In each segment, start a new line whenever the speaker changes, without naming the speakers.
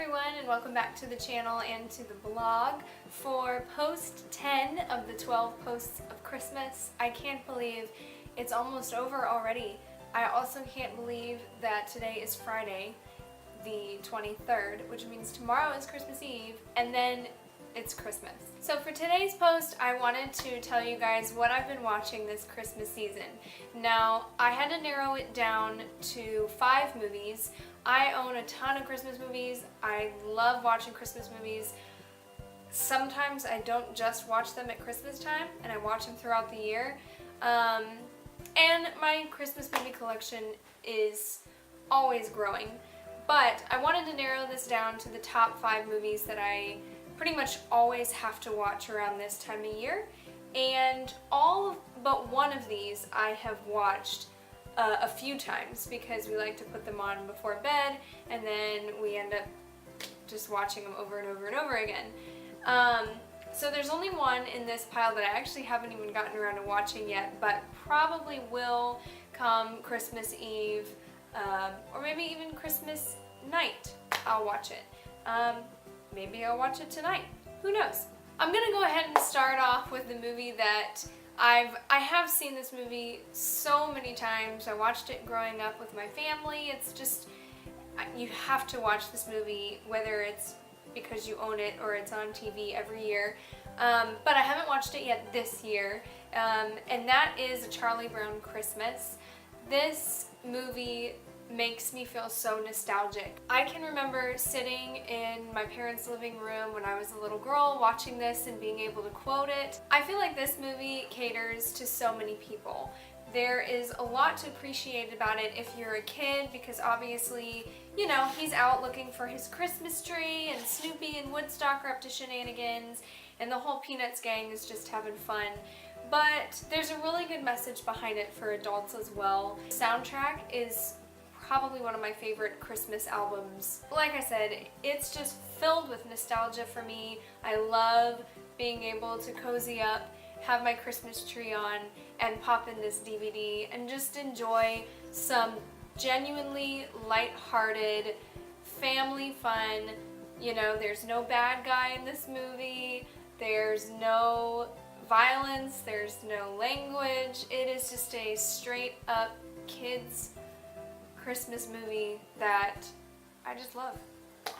everyone, and welcome back to the channel and to the blog for post 10 of the 12 posts of Christmas. I can't believe it's almost over already. I also can't believe that today is Friday, the 23rd, which means tomorrow is Christmas Eve, and then it's Christmas. So for today's post, I wanted to tell you guys what I've been watching this Christmas season. Now, I had to narrow it down to 5 movies. I own a ton of Christmas movies. I love watching Christmas movies. Sometimes I don't just watch them at Christmas time, and I watch them throughout the year. And my Christmas movie collection is always growing. But I wanted to narrow this down to the top 5 movies that I pretty much always have to watch around this time of year. And all but one of these I have watched a few times because we like to put them on before bed, and then we end up just watching them over and over and over again. So there's only one in this pile that I actually haven't even gotten around to watching yet, but probably will come Christmas Eve, or maybe even Christmas night I'll watch it. Maybe I'll watch it tonight. Who knows? I'm gonna go ahead and start off with the movie that I have seen this movie so many times. I watched it growing up with my family. It's just, you have to watch this movie, whether it's because you own it or it's on TV every year. But I haven't watched it yet this year, and that is A Charlie Brown Christmas. This movie makes me feel so nostalgic. I can remember sitting in my parents' living room when I was a little girl watching this and being able to quote it. I feel like this movie caters to so many people. There is a lot to appreciate about it if you're a kid, because obviously, you know, he's out looking for his Christmas tree, and Snoopy and Woodstock are up to shenanigans, and the whole Peanuts gang is just having fun. But there's a really good message behind it for adults as well. The soundtrack is probably one of my favorite Christmas albums. Like I said, it's just filled with nostalgia for me. I love being able to cozy up, have my Christmas tree on, and pop in this DVD and just enjoy some genuinely light-hearted family fun. You know, there's no bad guy in this movie, there's no violence, there's no language. It is just a straight up kids Christmas movie that I just love.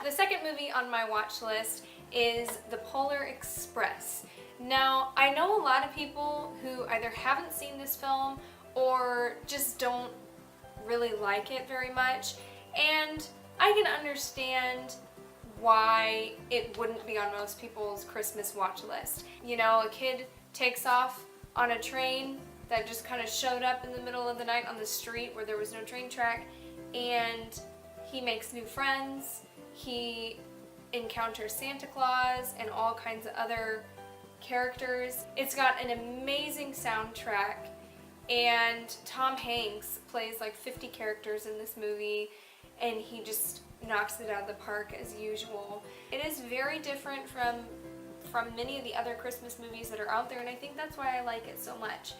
The second movie on my watch list is The Polar Express. Now, I know a lot of people who either haven't seen this film or just don't really like it very much, and I can understand why it wouldn't be on most people's Christmas watch list. You know, a kid takes off on a train that just kind of showed up in the middle of the night on the street where there was no train track, and he makes new friends, he encounters Santa Claus and all kinds of other characters. It's got an amazing soundtrack, and Tom Hanks plays like 50 characters in this movie, and he just knocks it out of the park as usual. It is very different from many of the other Christmas movies that are out there, and I think that's why I like it so much.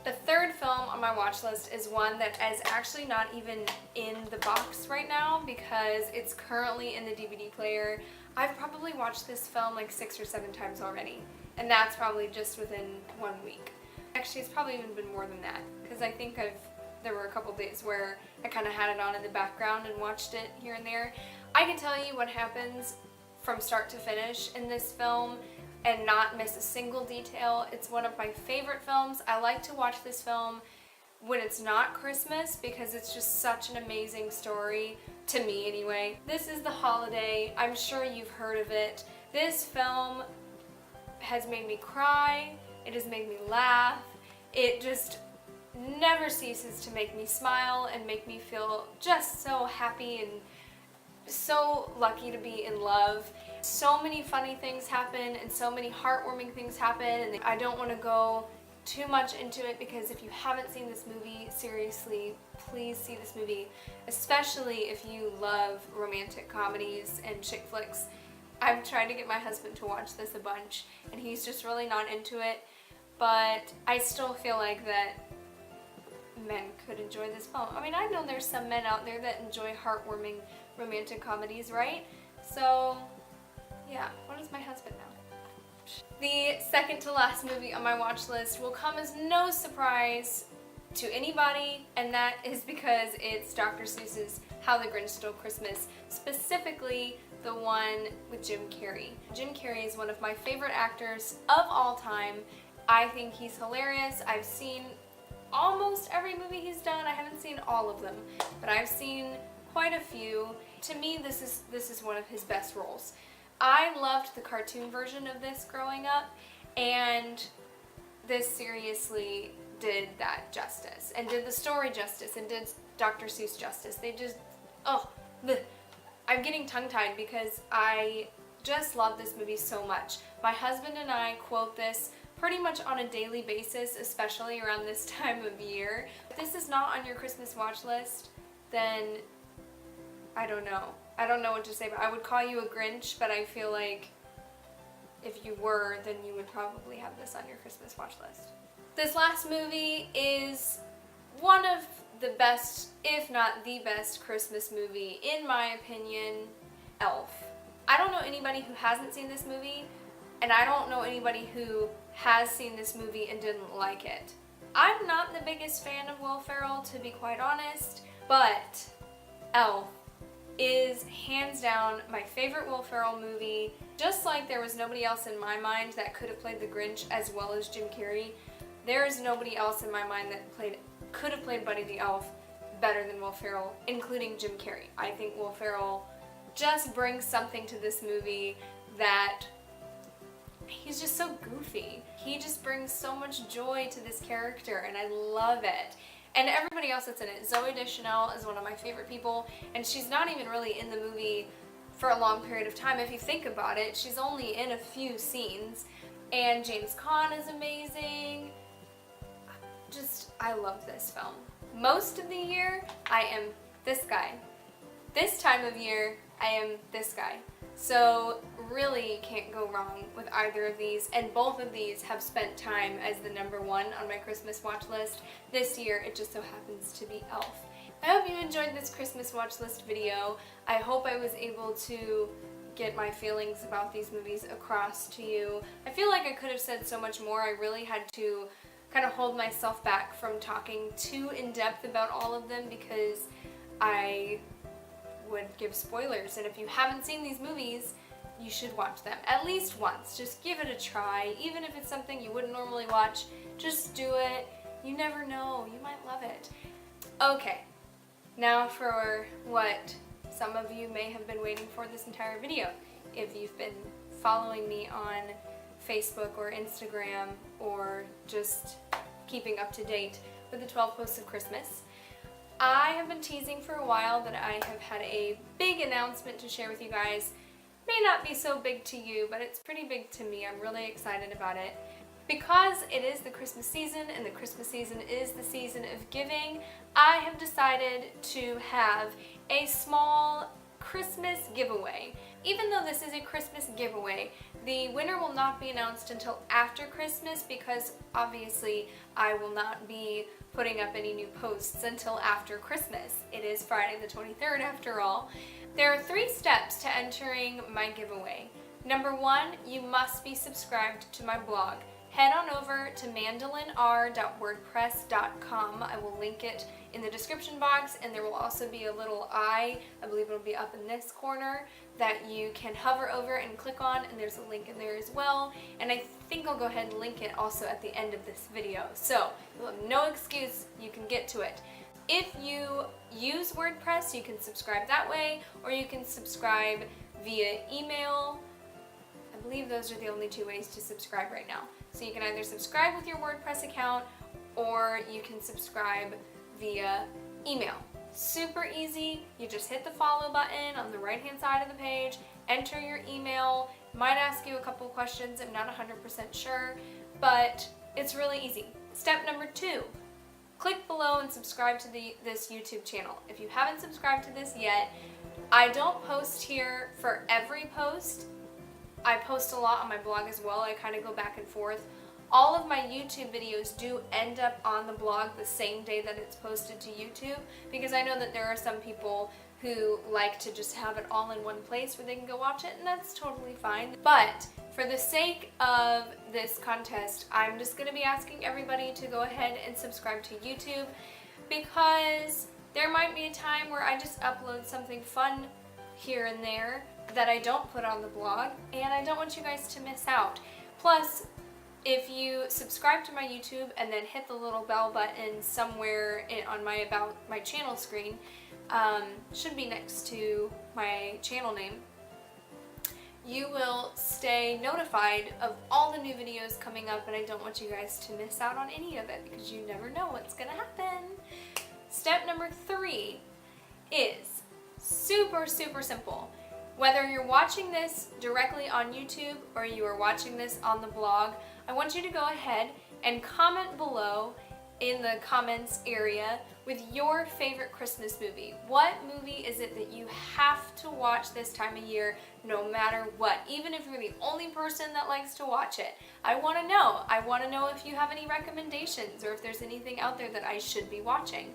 The third film on my watch list is one that is actually not even in the box right now because it's currently in the DVD player. I've probably watched this film like 6 or 7 times already, and that's probably just within 1 week. Actually, it's probably even been more than that, because I think there were a couple days where I kind of had it on in the background and watched it here and there. I can tell you what happens from start to finish in this film and not miss a single detail. It's one of my favorite films. I like to watch this film when it's not Christmas because it's just such an amazing story, to me anyway. This is The Holiday. I'm sure you've heard of it. This film has made me cry. It has made me laugh. It just never ceases to make me smile and make me feel just so happy and so lucky to be in love. So many funny things happen and so many heartwarming things happen, and I don't want to go too much into it because if you haven't seen this movie, seriously, please see this movie, especially if you love romantic comedies and chick flicks. I've tried to get my husband to watch this a bunch, and he's just really not into it, but I still feel like that men could enjoy this film. I mean, I know there's some men out there that enjoy heartwarming romantic comedies, right? So, yeah, what is my husband now? The second to last movie on my watch list will come as no surprise to anybody, and that is because it's Dr. Seuss's How the Grinch Stole Christmas, specifically the one with Jim Carrey. Jim Carrey is one of my favorite actors of all time. I think he's hilarious. I've seen almost every movie he's done. I haven't seen all of them, but I've seen quite a few. To me, this is one of his best roles. I loved the cartoon version of this growing up, and this seriously did that justice, and did the story justice, and did Dr. Seuss justice. They just, I'm getting tongue-tied because I just love this movie so much. My husband and I quote this pretty much on a daily basis, especially around this time of year. If this is not on your Christmas watch list, then I don't know. I don't know what to say, but I would call you a Grinch, but I feel like if you were, then you would probably have this on your Christmas watch list. This last movie is one of the best, if not the best, Christmas movie, in my opinion, Elf. I don't know anybody who hasn't seen this movie, and I don't know anybody who has seen this movie and didn't like it. I'm not the biggest fan of Will Ferrell, to be quite honest, but Elf is hands down my favorite Will Ferrell movie. Just like there was nobody else in my mind that could have played the Grinch as well as Jim Carrey, there is nobody else in my mind that could have played Buddy the Elf better than Will Ferrell, including Jim Carrey. I think Will Ferrell just brings something to this movie that he's just so goofy. He just brings so much joy to this character, and I love it. And everybody else that's in it. Zooey Deschanel is one of my favorite people, and she's not even really in the movie for a long period of time. If you think about it, she's only in a few scenes. And James Caan is amazing. I love this film. Most of the year, I am this guy. This time of year, I am this guy. So really can't go wrong with either of these, and both of these have spent time as the number one on my Christmas watch list. This year it just so happens to be Elf. I hope you enjoyed this Christmas watch list video. I hope I was able to get my feelings about these movies across to you. I feel like I could have said so much more. I really had to kind of hold myself back from talking too in depth about all of them because I would give spoilers, and if you haven't seen these movies, you should watch them at least once. Just give it a try. Even if it's something you wouldn't normally watch, just do it. You never know, you might love it. Okay, now for what some of you may have been waiting for this entire video. If you've been following me on Facebook or Instagram, or just keeping up to date with the 12 Posts of Christmas, I have been teasing for a while that I have had a big announcement to share with you guys. May not be so big to you, but it's pretty big to me. I'm really excited about it. Because it is the Christmas season, and the Christmas season is the season of giving, I have decided to have a small Christmas giveaway. Even though this is a Christmas giveaway, the winner will not be announced until after Christmas because obviously I will not be putting up any new posts until after Christmas. It is Friday the 23rd after all. There are 3 steps to entering my giveaway. Number 1, you must be subscribed to my blog. Head on over to mandalinr.wordpress.com. I will link it in the description box, and there will also be a little I believe it'll be up in this corner, that you can hover over and click on, and there's a link in there as well. And I think I'll go ahead and link it also at the end of this video. So you'll have no excuse, you can get to it. If you use WordPress, you can subscribe that way, or you can subscribe via email. I believe those are the only 2 ways to subscribe right now. So you can either subscribe with your WordPress account, or you can subscribe via email. Super easy. You just hit the follow button on the right hand side of the page, enter your email. It might ask you a couple questions, I'm not 100% sure, but it's really easy. Step number 2, click below and subscribe to this YouTube channel. If you haven't subscribed to this yet, I don't post here for every post. I post a lot on my blog as well. I kind of go back and forth. All of my YouTube videos do end up on the blog the same day that it's posted to YouTube, because I know that there are some people who like to just have it all in one place where they can go watch it, and that's totally fine. But for the sake of this contest, I'm just going to be asking everybody to go ahead and subscribe to YouTube, because there might be a time where I just upload something fun here and there that I don't put on the blog, and I don't want you guys to miss out. Plus, if you subscribe to my YouTube and then hit the little bell button somewhere on my About My Channel screen, should be next to my channel name, you will stay notified of all the new videos coming up, and I don't want you guys to miss out on any of it, because you never know what's gonna happen. Step number 3 is super simple. Whether you're watching this directly on YouTube or you are watching this on the blog, I want you to go ahead and comment below in the comments area with your favorite Christmas movie. What movie is it that you have to watch this time of year no matter what? Even if you're the only person that likes to watch it. I want to know. I want to know if you have any recommendations or if there's anything out there that I should be watching.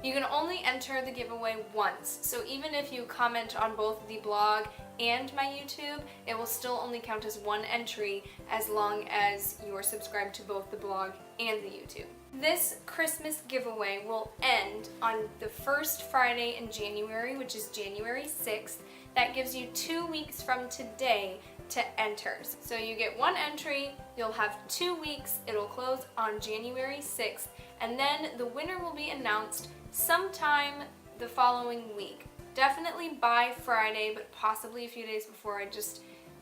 You can only enter the giveaway once, so even if you comment on both the blog and my YouTube, it will still only count as one entry as long as you are subscribed to both the blog and the YouTube. This Christmas giveaway will end on the first Friday in January, which is January 6th. That gives you 2 weeks from today to enter. So you get one entry, you'll have 2 weeks, it'll close on January 6th, and then the winner will be announced sometime the following week. Definitely by Friday, but possibly a few days before,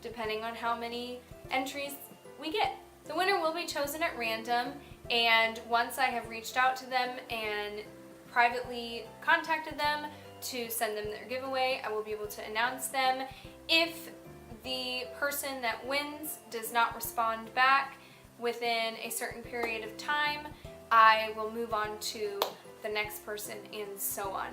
depending on how many entries we get. The winner will be chosen at random, and once I have reached out to them and privately contacted them to send them their giveaway, I will be able to announce them. If the person that wins does not respond back within a certain period of time, I will move on to the next person, and so on.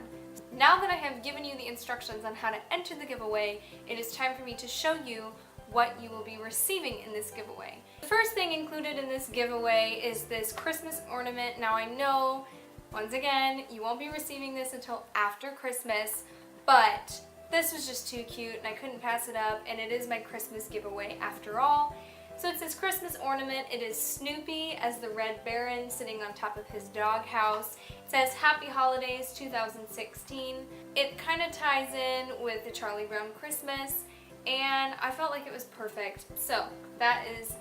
Now that I have given you the instructions on how to enter the giveaway, it is time for me to show you what you will be receiving in this giveaway. The first thing included in this giveaway is this Christmas ornament. Now I know, once again, you won't be receiving this until after Christmas, but this was just too cute and I couldn't pass it up, and it is my Christmas giveaway after all. So it's this Christmas ornament. It is Snoopy as the Red Baron sitting on top of his doghouse. It says Happy Holidays 2016. It kind of ties in with the Charlie Brown Christmas, and I felt like it was perfect. So that is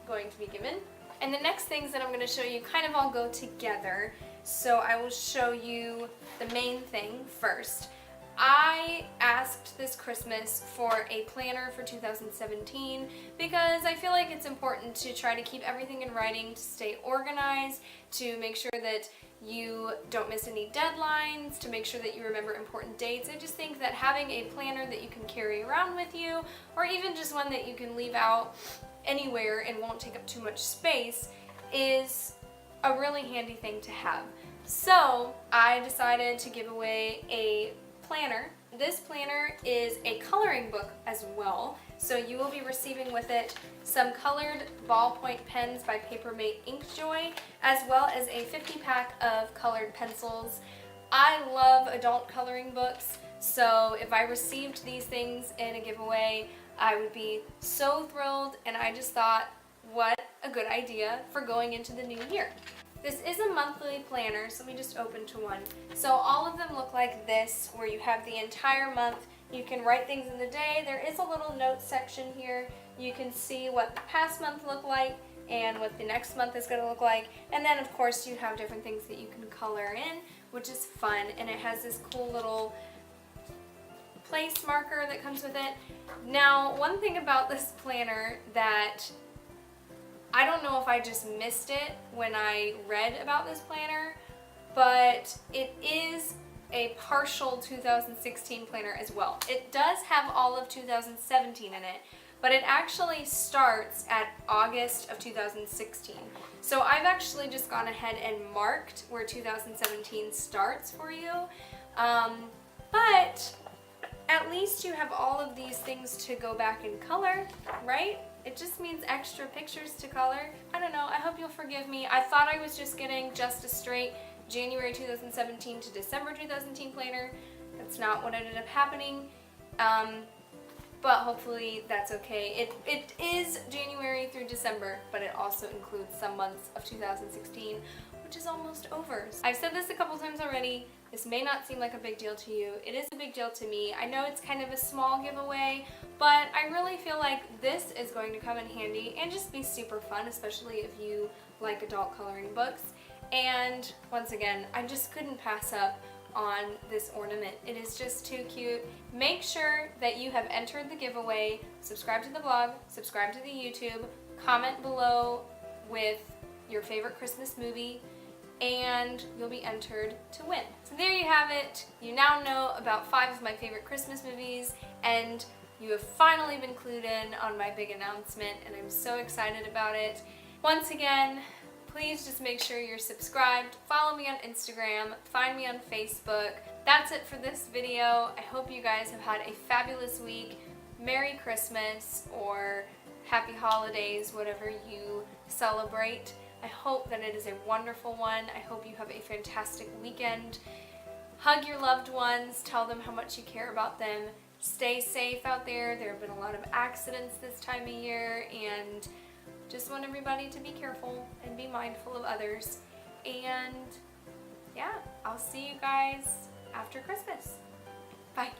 going to be given. And the next things that I'm going to show you kind of all go together. So I will show you the main thing first. I asked this Christmas for a planner for 2017 because I feel like it's important to try to keep everything in writing, to stay organized, to make sure that you don't miss any deadlines, to make sure that you remember important dates. I just think that having a planner that you can carry around with you, or even just one that you can leave out anywhere and won't take up too much space, is a really handy thing to have. So I decided to give away a planner. This planner is a coloring book as well, so you will be receiving with it some colored ballpoint pens by Papermate Inkjoy, as well as a 50-pack of colored pencils. I love adult coloring books, so if I received these things in a giveaway, I would be so thrilled, and I just thought, what a good idea for going into the new year. This is a monthly planner, so let me just open to one. So all of them look like this, where you have the entire month. You can write things in the day. There is a little notes section here. You can see what the past month looked like and what the next month is going to look like. And then, of course, you have different things that you can color in, which is fun. And it has this cool little place marker that comes with it. Now, one thing about this planner that I don't know if I just missed it when I read about this planner, but it is a partial 2016 planner as well. It does have all of 2017 in it, but it actually starts at August of 2016. So I've actually just gone ahead and marked where 2017 starts for you, but at least you have all of these things to go back and color, right? It just means extra pictures to color. I don't know, I hope you'll forgive me. I thought I was just getting just a straight January 2017 to December 2017 planner. That's not what ended up happening. But hopefully that's okay. It is January through December, but it also includes some months of 2016, which is almost over. I've said this a couple times already. This may not seem like a big deal to you. It is a big deal to me. I know it's kind of a small giveaway, but I really feel like this is going to come in handy and just be super fun, especially if you like adult coloring books. And once again, I just couldn't pass up on this ornament. It is just too cute. Make sure that you have entered the giveaway, subscribe to the blog, subscribe to the YouTube, comment below with your favorite Christmas movie, and you'll be entered to win. So there you have it. You now know about 5 of my favorite Christmas movies, and you have finally been clued in on my big announcement, and I'm so excited about it. Once again, please just make sure you're subscribed, follow me on Instagram, find me on Facebook. That's it for this video. I hope you guys have had a fabulous week. Merry Christmas or Happy Holidays, whatever you celebrate. I hope that it is a wonderful one. I hope you have a fantastic weekend. Hug your loved ones, tell them how much you care about them. Stay safe out there. There have been a lot of accidents this time of year, and just want everybody to be careful and be mindful of others. And yeah, I'll see you guys after Christmas. Bye.